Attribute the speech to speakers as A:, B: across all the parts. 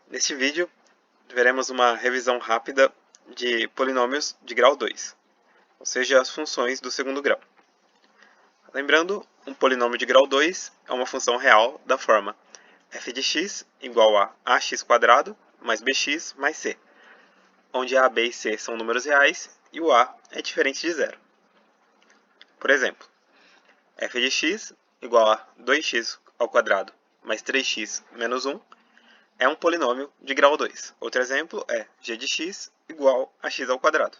A: Neste vídeo, veremos uma revisão rápida de polinômios de grau 2, ou seja, as funções do segundo grau. Lembrando, um polinômio de grau 2 é uma função real da forma f de x igual a ax² mais bx mais c, onde a, b e c são números reais e o a é diferente de zero. Por exemplo, f de x igual a 2x² mais 3x menos 1 é um polinômio de grau 2. Outro exemplo é g de x igual a x².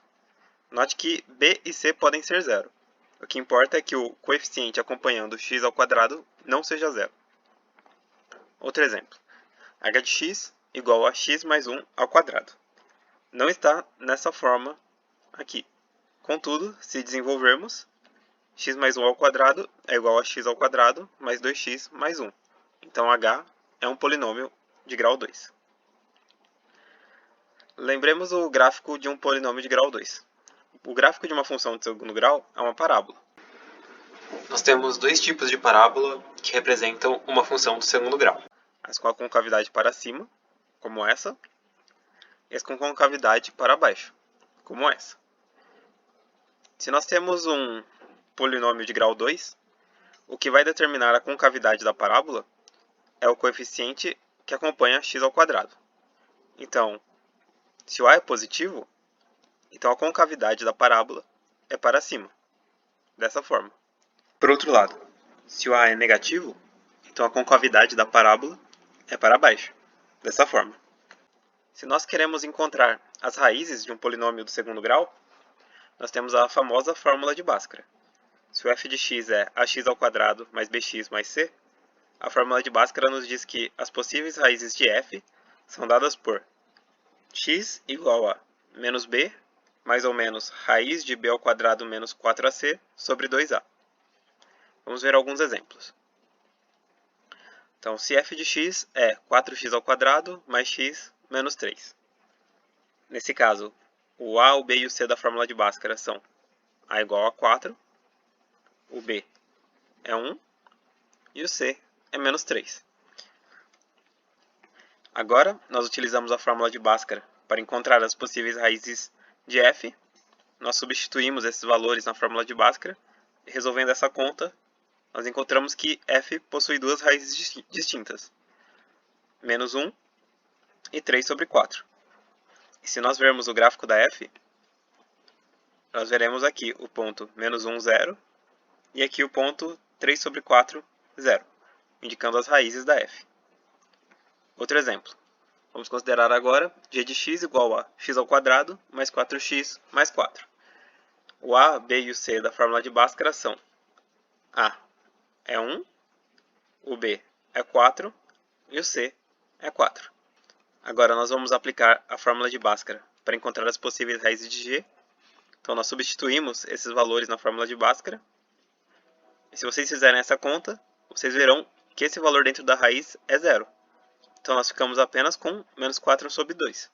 A: Note que b e c podem ser zero. O que importa é que o coeficiente acompanhando x² não seja zero. Outro exemplo, h de x igual a x mais 1 ao quadrado. Não está nessa forma aqui. Contudo, se desenvolvermos, x mais 1 ao quadrado é igual a x² mais 2x mais 1. Então h é um polinômio de grau 2. Lembremos o gráfico de um polinômio de grau 2. O gráfico de uma função de segundo grau é uma parábola. Nós temos dois tipos de parábola que representam uma função do segundo grau. As com a concavidade para cima, como essa, e as com concavidade para baixo, como essa. Se nós temos um polinômio de grau 2, o que vai determinar a concavidade da parábola é o coeficiente que acompanha x². Então, se o a é positivo, então a concavidade da parábola é para cima, dessa forma. Por outro lado, se o a é negativo, então a concavidade da parábola é para baixo, dessa forma. Se nós queremos encontrar as raízes de um polinômio do segundo grau, nós temos a famosa fórmula de Bhaskara. Se o f de x é ax² mais bx mais c, a fórmula de Bhaskara nos diz que as possíveis raízes de f são dadas por x igual a menos b, mais ou menos raiz de b² menos 4ac sobre 2a. Vamos ver alguns exemplos. Então, se f de x é 4x² mais x menos 3. Nesse caso, o a, o b e o c da fórmula de Bhaskara são a igual a 4, o b é 1 e o c é menos 3. Agora, nós utilizamos a fórmula de Bhaskara para encontrar as possíveis raízes de f. Nós substituímos esses valores na fórmula de Bhaskara e, resolvendo essa conta, nós encontramos que f possui duas raízes distintas, menos 1 e 3 sobre 4. E se nós vermos o gráfico da f, nós veremos aqui o ponto menos 1, 0, e aqui o ponto 3 sobre 4, 0, indicando as raízes da f. Outro exemplo. Vamos considerar agora g de x igual a x² mais 4x mais 4. O a, b e o c da fórmula de Bhaskara são a é 1, o b é 4 e o c é 4. Agora nós vamos aplicar a fórmula de Bhaskara para encontrar as possíveis raízes de g. Então nós substituímos esses valores na fórmula de Bhaskara. E se vocês fizerem essa conta, vocês verão que esse valor dentro da raiz é zero. Então nós ficamos apenas com menos 4 sobre 2.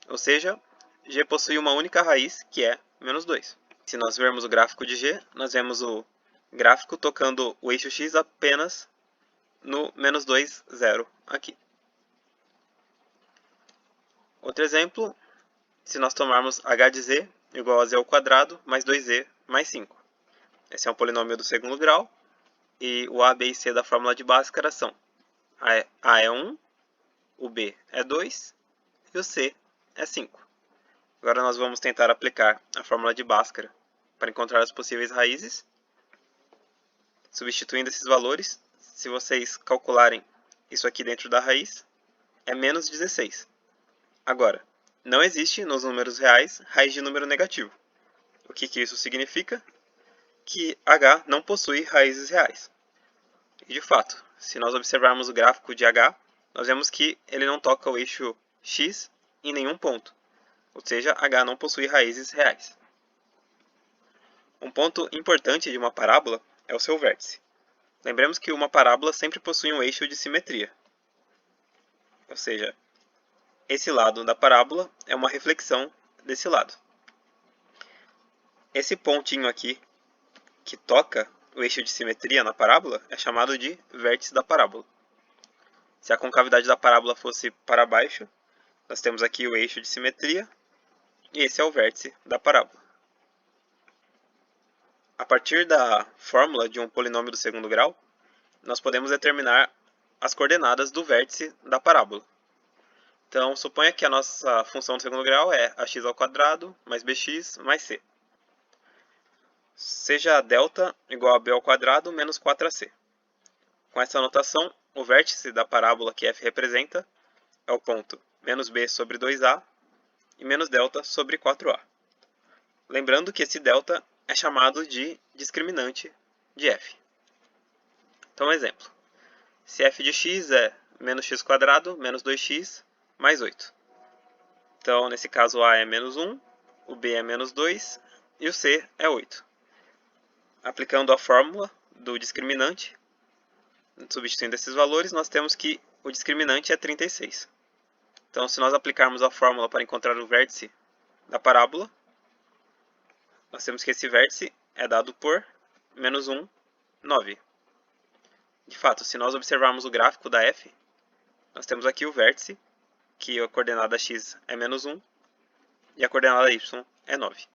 A: Ou seja, g possui uma única raiz, que é menos 2. Se nós vermos o gráfico de g, nós vemos o gráfico tocando o eixo x apenas no menos 2, 0 aqui. Outro exemplo, se nós tomarmos h de z igual a z² mais 2z mais 5. Esse é um polinômio do segundo grau, e o a, b e c da fórmula de Bhaskara são a é 1, o b é 2 e o c é 5. Agora nós vamos tentar aplicar a fórmula de Bhaskara para encontrar as possíveis raízes. Substituindo esses valores, se vocês calcularem isso aqui dentro da raiz, é menos 16. Agora, não existe nos números reais raiz de número negativo. O que isso significa? Que h não possui raízes reais. E de fato, se nós observarmos o gráfico de h, nós vemos que ele não toca o eixo x em nenhum ponto. Ou seja, h não possui raízes reais. Um ponto importante de uma parábola é o seu vértice. Lembremos que uma parábola sempre possui um eixo de simetria. Ou seja, esse lado da parábola é uma reflexão desse lado. Esse pontinho aqui, que toca o eixo de simetria na parábola, é chamado de vértice da parábola. Se a concavidade da parábola fosse para baixo, nós temos aqui o eixo de simetria, e esse é o vértice da parábola. A partir da fórmula de um polinômio do segundo grau, nós podemos determinar as coordenadas do vértice da parábola. Então, suponha que a nossa função do segundo grau é ax² mais bx mais c. Seja delta igual a b² menos 4ac. Com essa notação, o vértice da parábola que f representa é o ponto menos b sobre 2a e menos delta sobre 4a. Lembrando que esse delta é chamado de discriminante de f. Então, exemplo. Se f de x é menos x² menos 2x mais 8. Então, nesse caso, o a é menos 1, o b é menos 2 e o c é 8. Aplicando a fórmula do discriminante, substituindo esses valores, nós temos que o discriminante é 36. Então, se nós aplicarmos a fórmula para encontrar o vértice da parábola, nós temos que esse vértice é dado por menos 1, 9. De fato, se nós observarmos o gráfico da f, nós temos aqui o vértice, que a coordenada x é menos 1 e a coordenada y é 9.